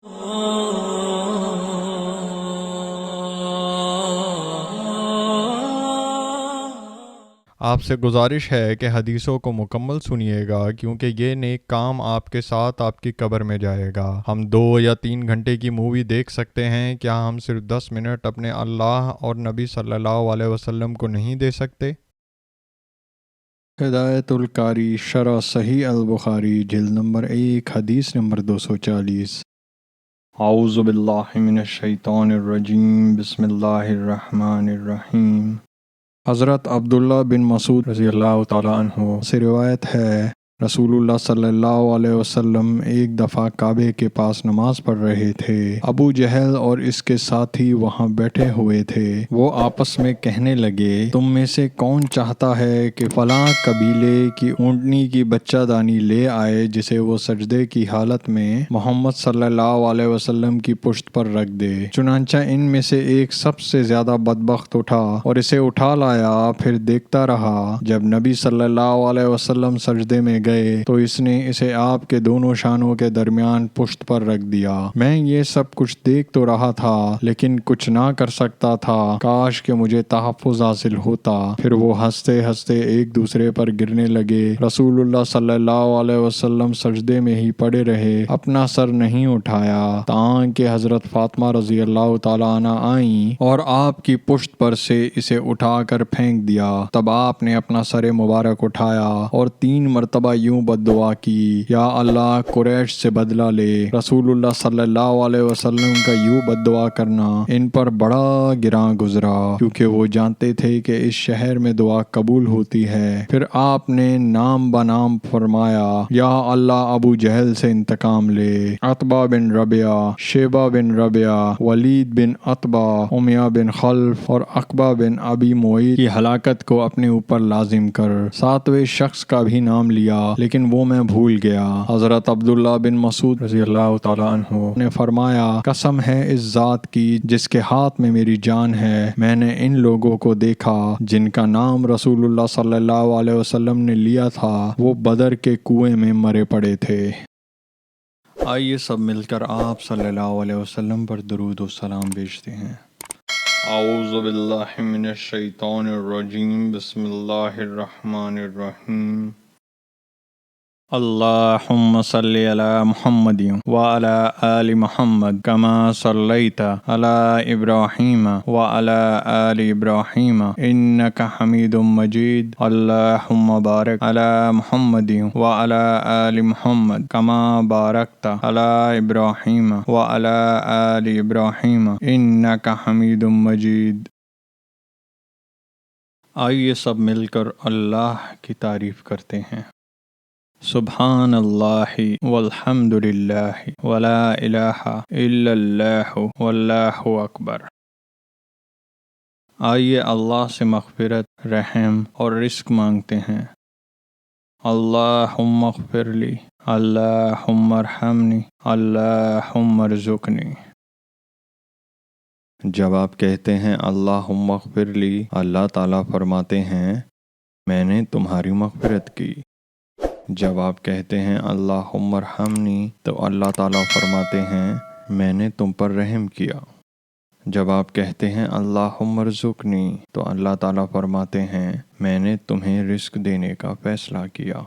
آپ سے گزارش ہے کہ حدیثوں کو مکمل سنیے گا، کیونکہ یہ نیک کام آپ کے ساتھ آپ کی قبر میں جائے گا۔ ہم 2 یا 3 گھنٹے کی مووی دیکھ سکتے ہیں، کیا ہم صرف 10 منٹ اپنے اللہ اور نبی صلی اللہ علیہ وسلم کو نہیں دے سکتے؟ ہدایت القاری شرح صحیح البخاری جلد نمبر 1 حدیث نمبر 240۔ اعوذ باللہ من الشیطان الرجیم، بسم اللہ الرحمن الرحیم۔ حضرت عبداللہ بن مسعود رضی اللہ تعالیٰ عنہ سے روایت ہے، رسول اللہ صلی اللہ علیہ وسلم ایک دفعہ کعبے کے پاس نماز پڑھ رہے تھے۔ ابو جہل اور اس کے ساتھی وہاں بیٹھے ہوئے تھے۔ وہ آپس میں کہنے لگے، تم میں سے کون چاہتا ہے کہ فلاں قبیلے کی اونٹنی کی بچہ دانی لے آئے جسے وہ سجدے کی حالت میں محمد صلی اللہ علیہ وسلم کی پشت پر رکھ دے۔ چنانچہ ان میں سے ایک سب سے زیادہ بدبخت اٹھا اور اسے اٹھا لایا، پھر دیکھتا رہا۔ جب نبی صلی اللہ علیہ وسلم سجدے میں گئے تو اس نے اسے آپ کے دونوں شانوں کے درمیان پشت پر رکھ دیا۔ میں یہ سب کچھ دیکھ تو رہا تھا لیکن کچھ نہ کر سکتا تھا، کاش کہ مجھے تحفظ حاصل ہوتا۔ پھر وہ ہنستے ہنستے ایک دوسرے پر گرنے لگے۔ رسول اللہ صلی اللہ علیہ وسلم سجدے میں ہی پڑے رہے، اپنا سر نہیں اٹھایا، تاکہ حضرت فاطمہ رضی اللہ تعالیٰ عنہ آئیں اور آپ کی پشت پر سے اسے اٹھا کر پھینک دیا۔ تب آپ نے اپنا سر مبارک اٹھایا اور 3 مرتبہ یوں بد دعا کی، یا اللہ قریش سے بدلہ لے۔ رسول اللہ صلی اللہ علیہ وسلم کا یوں بد دعا کرنا ان پر بڑا گراں گزرا، کیونکہ وہ جانتے تھے کہ اس شہر میں دعا قبول ہوتی ہے۔ پھر آپ نے نام بنام فرمایا، یا اللہ ابو جہل سے انتقام لے، عتبہ بن ربیعہ، شیبہ بن ربیعہ، ولید بن عتبہ، امیہ بن خلف اور عقبہ بن ابی معیط کی ہلاکت کو اپنے اوپر لازم کر۔ 7ویں شخص کا بھی نام لیا لیکن وہ میں بھول گیا۔ حضرت عبداللہ بن مسعود رضی اللہ تعالیٰ عنہ نے فرمایا، قسم ہے اس ذات کی جس کے ہاتھ میں میری جان ہے، میں نے ان لوگوں کو دیکھا جن کا نام رسول اللہ صلی اللہ علیہ وسلم نے لیا تھا، وہ بدر کے کنویں میں مرے پڑے تھے۔ آئیے سب مل کر آپ صلی اللہ علیہ وسلم پر درود و سلام بھیجتے ہیں۔ اعوذ باللہ من الشیطان الرجیم، بسم اللہ الرحمن الرحیم۔ اللہم صلی علی محمد وعلی آل محمد کما صلیت علی ابراہیم وعلی آل ابراہیم انک حمید مجید۔ اللہم بارک علی محمد وعلی آل محمد کما بارکت علی ابراہیم وعلی آل ابراہیم انک حمید مجید۔ آئیے سب مل کر اللہ کی تعریف کرتے ہیں۔ سبحان اللہ والحمد للہ ولا الہ الا اللہ واللہ اکبر۔ آئیے اللہ سے مغفرت، رحم اور رزق مانگتے ہیں۔ اللہم اغفر لی، اللہم ارحمنی، اللہم ارزقنی۔ جب آپ کہتے ہیں اللہم اغفر لی، اللہ تعالیٰ فرماتے ہیں میں نے تمہاری مغفرت کی۔ جب آپ کہتے ہیں اللہم ارحمنی تو اللہ تعالیٰ فرماتے ہیں میں نے تم پر رحم کیا۔ جب آپ کہتے ہیں اللہم ارزقنی تو اللہ تعالیٰ فرماتے ہیں میں نے تمہیں رزق دینے کا فیصلہ کیا۔